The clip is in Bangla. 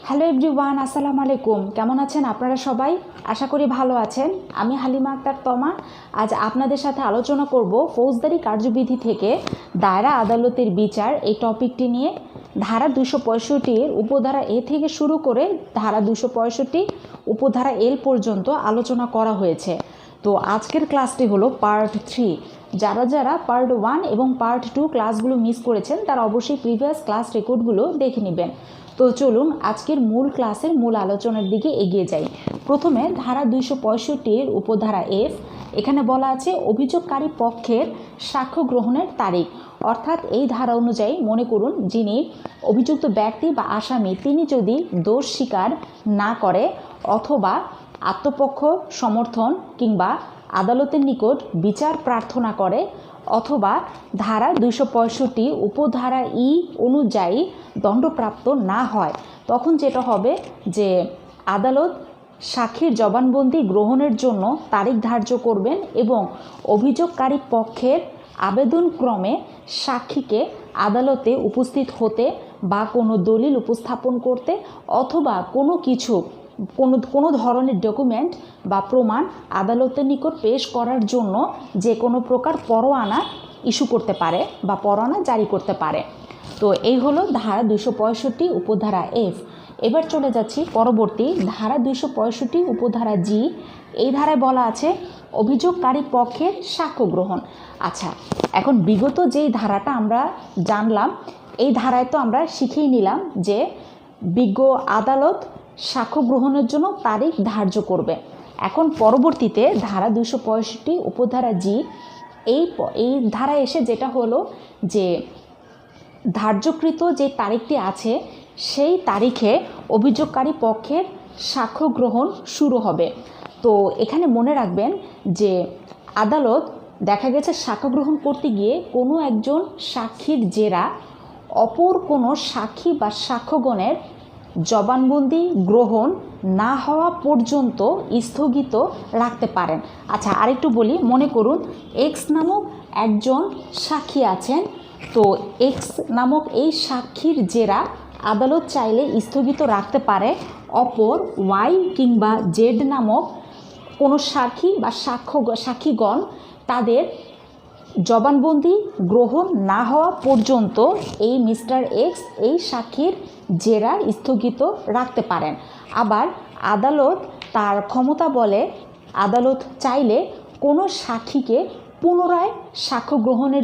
হ্যালো এভরিওয়ান, আসসালামু আলাইকুম। কেমন আছেন আপনারা সবাই? আশা করি ভালো আছেন। আমি হালিমা আক্তার তমা। আজ আপনাদের সাথে আলোচনা করব ফৌজদারি কার্যবিধি থেকে দায়রা আদালতের বিচার এই টপিকটি নিয়ে। ধারা 265 উপধারা এ থেকে শুরু করে ধারা 265 উপধারা এল পর্যন্ত আলোচনা করা হয়েছে। তো আজকের ক্লাসটি হলো পার্ট 3। যারা যারা পার্ট 1 এবং পার্ট 2 ক্লাসগুলো মিস করেছেন তারা অবশ্যই প্রিভিয়াস ক্লাস রেকর্ডগুলো দেখে নেবেন। তো চলুন আজকের মূল ক্লাসের মূল আলোচনার দিকে এগিয়ে যাই। প্রথমে ধারা 265 উপধারা এফ। এখানে বলা আছে অভিযোগকারী পক্ষের সাক্ষ্য গ্রহণের তারিখ। অর্থাৎ এই ধারা অনুযায়ী মনে করুন যিনি অভিযুক্ত ব্যক্তি বা আসামি তিনি যদি দোষ স্বীকার না করে অথবা আত্মপক্ষ সমর্থন কিংবা আদালতের নিকট বিচার প্রার্থনা করে অথবা ধারা 265 উপধারা ই অনুযায়ী দণ্ডপ্রাপ্ত না হয়, তখন যেটা হবে যে আদালত সাক্ষীর জবানবন্দি গ্রহণের জন্য তারিখ ধার্য করবেন এবং অভিযোগকারী পক্ষের আবেদনক্রমে সাক্ষীকে আদালতে উপস্থিত হতে বা কোনো দলিল উপস্থাপন করতে অথবা কোনো ধরনের ডকুমেন্ট বা প্রমাণ আদালতের নিকট পেশ করার জন্য যে কোনো প্রকার পরোয়ানা ইস্যু করতে পারে বা পরোয়ানা জারি করতে পারে। তো এই হলো ধারা 265 উপধারা এফ। এবার চলে যাচ্ছি পরবর্তী ধারা 265 উপধারা জি। এই ধারায় বলা আছে অভিযোগকারী পক্ষের সাক্ষ্য গ্রহণ। আচ্ছা, এখন বিগত যেই ধারাটা আমরা জানলাম এই ধারায় তো আমরা শিখেই নিলাম যে বিজ্ঞ আদালত সাক্ষ্য গ্রহণের জন্য তারিখ ধার্য করবে। এখন পরবর্তীতে ধারা 265 উপধারা জি এই ধারায় এসে যেটা হলো যে ধার্যকৃত যে তারিখটি আছে সেই তারিখে অভিযোগকারী পক্ষের সাক্ষ্য গ্রহণ শুরু হবে। তো এখানে মনে রাখবেন যে আদালত দেখা গেছে সাক্ষ্য গ্রহণ করতে গিয়ে কোনো একজন সাক্ষীর জেরা অপর কোনো সাক্ষী বা সাক্ষ্যগণের জবানবন্দি গ্রহণ না হওয়া পর্যন্ত স্থগিত রাখতে পারেন। আচ্ছা, আরেকটু বলি, মনে করুন এক্স নামক একজন সাক্ষী আছেন। তো এক্স নামক এই সাক্ষীর জেরা আদালত চাইলে স্থগিত রাখতে পারে অপর ওয়াই কিংবা জেড নামক কোনো সাক্ষী বা সাক্ষীগণ তাদের জবানবন্দি গ্রহণ না হওয়া পর্যন্ত এই মিস্টার এক্স এই সাক্ষীর জেরা স্থগিত রাখতে পারেন। আবার আদালত তার ক্ষমতা বলে আদালত চাইলে কোনো সাক্ষীকে পুনরায় সাক্ষ্য গ্রহণের